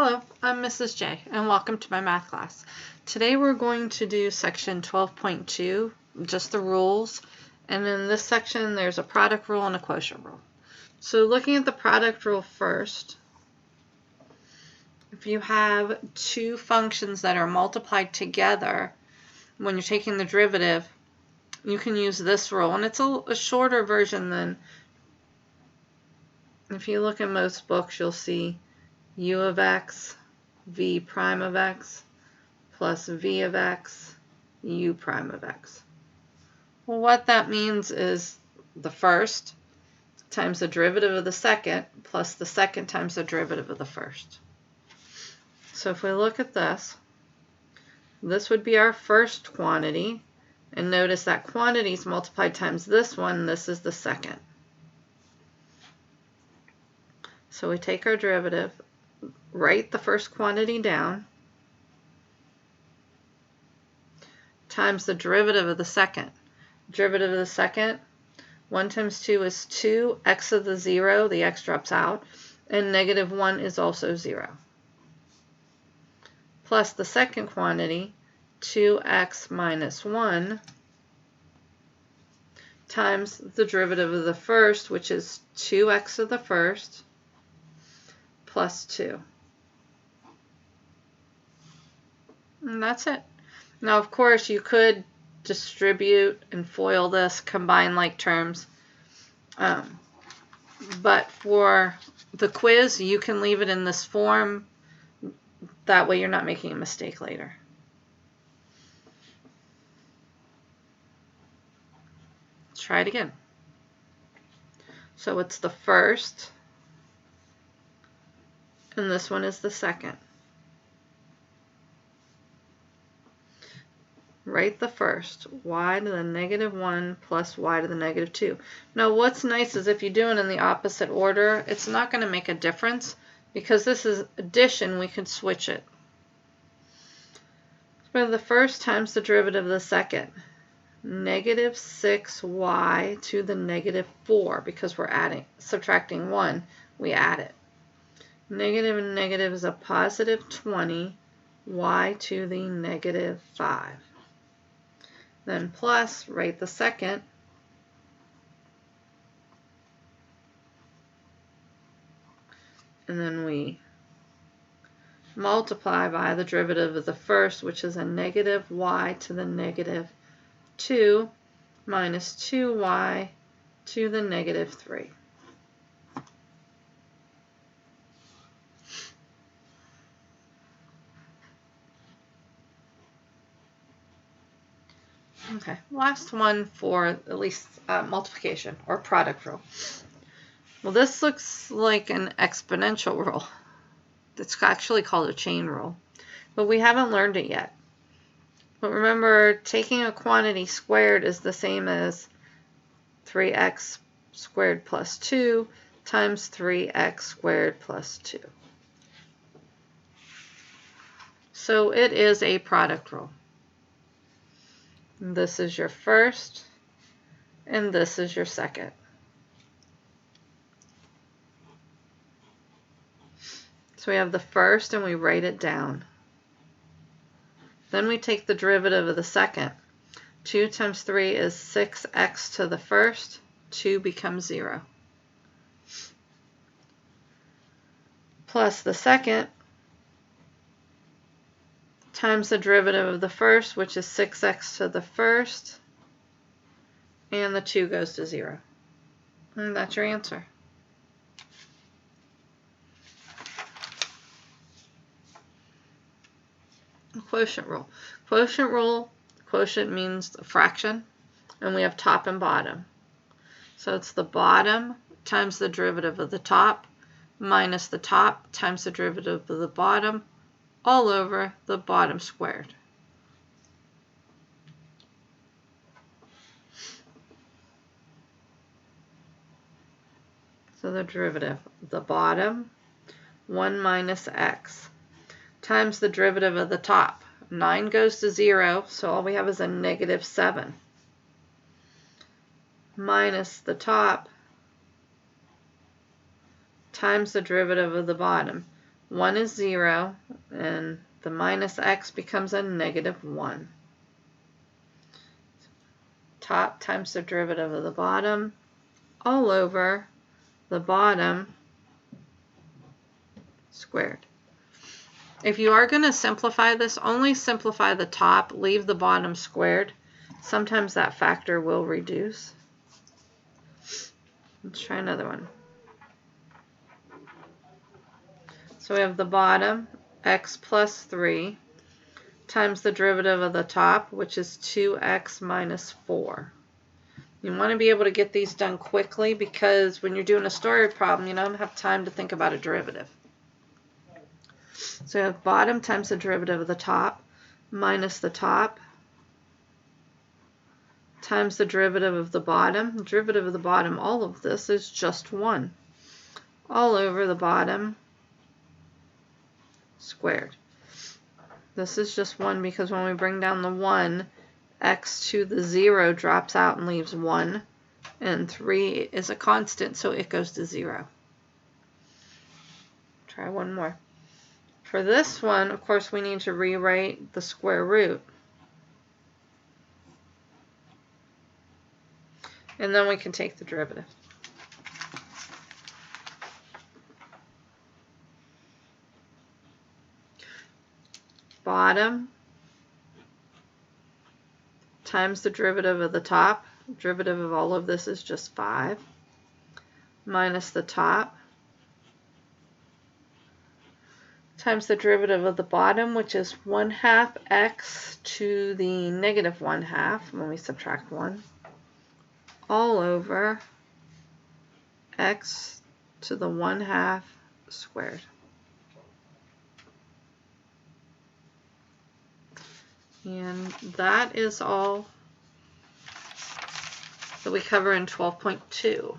Hello, I'm Mrs. J, and welcome to my math class. Today we're going to do section 12.2, just the rules, and in this section there's a product rule and a quotient rule. So looking at the product rule first, if you have two functions that are multiplied together, when you're taking the derivative, you can use this rule, and it's a shorter version than, if you look in most books, you'll see u of x, v prime of x, plus v of x, u prime of x. Well, what that means is the first times the derivative of the second plus the second times the derivative of the first. So if we look at this, this would be our first quantity, and notice that quantity is multiplied times this one, and this is the second. So we take our derivative, write the first quantity down, times the derivative of the second. Derivative of the second, 1 times 2 is 2, x of the 0, the x drops out, and negative 1 is also 0. Plus the second quantity, 2x minus 1, times the derivative of the first, which is 2x of the first, plus 2. And that's it. Now, of course, you could distribute and FOIL this, combine like terms. But for the quiz, you can leave it in this form. That way you're not making a mistake later. Let's try it again. So it's the first, and this one is the second. Write the first, y to the negative 1 plus y to the negative 2. Now what's nice is if you do it in the opposite order, it's not going to make a difference. Because this is addition, we can switch it. So the first times the derivative of the second. Negative 6y to the negative 4, because we're subtracting 1, we add it. Negative and negative is a positive 20, y to the negative 5. Then plus, write the second. And then we multiply by the derivative of the first, which is a negative y to the negative 2 minus 2y to the negative 3. Okay, last one for at least multiplication or product rule. Well, this looks like an exponential rule. It's actually called a chain rule, but we haven't learned it yet. But remember, taking a quantity squared is the same as 3x squared plus 2 times 3x squared plus 2. So it is a product rule. This is your first, and this is your second. So we have the first, and we write it down. Then we take the derivative of the second. 2 times 3 is 6x to the first. 2 becomes 0. Plus the second times the derivative of the first, which is 6x to the first. And the 2 goes to 0. And that's your answer. Quotient rule. Quotient means a fraction, and we have top and bottom. So it's the bottom times the derivative of the top minus the top times the derivative of the bottom all over the bottom squared. So the derivative, the bottom, 1 minus x, times the derivative of the top. 9 goes to 0, so all we have is a negative 7. Minus the top times the derivative of the bottom. 1 is 0, and the minus x becomes a negative 1. Top times the derivative of the bottom all over the bottom squared. If you are going to simplify this, only simplify the top, leave the bottom squared. Sometimes that factor will reduce. Let's try another one. So we have the bottom, x plus 3, times the derivative of the top, which is 2x minus 4. You want to be able to get these done quickly because when you're doing a story problem, you don't have time to think about a derivative. So we have bottom times the derivative of the top minus the top times the derivative of the bottom. The derivative of the bottom, all of this is just 1. All over the bottom squared. This is just 1 because when we bring down the 1, x to the 0 drops out and leaves 1. And 3 is a constant, so it goes to 0. Try one more. For this one, of course, we need to rewrite the square root. And then we can take the derivative. Bottom times the derivative of the top. Derivative of all of this is just 5. Minus the top times the derivative of the bottom, which is 1/2 x to the negative 1/2 when we subtract 1, all over x to the 1/2 squared. And that is all that we cover in 12.2.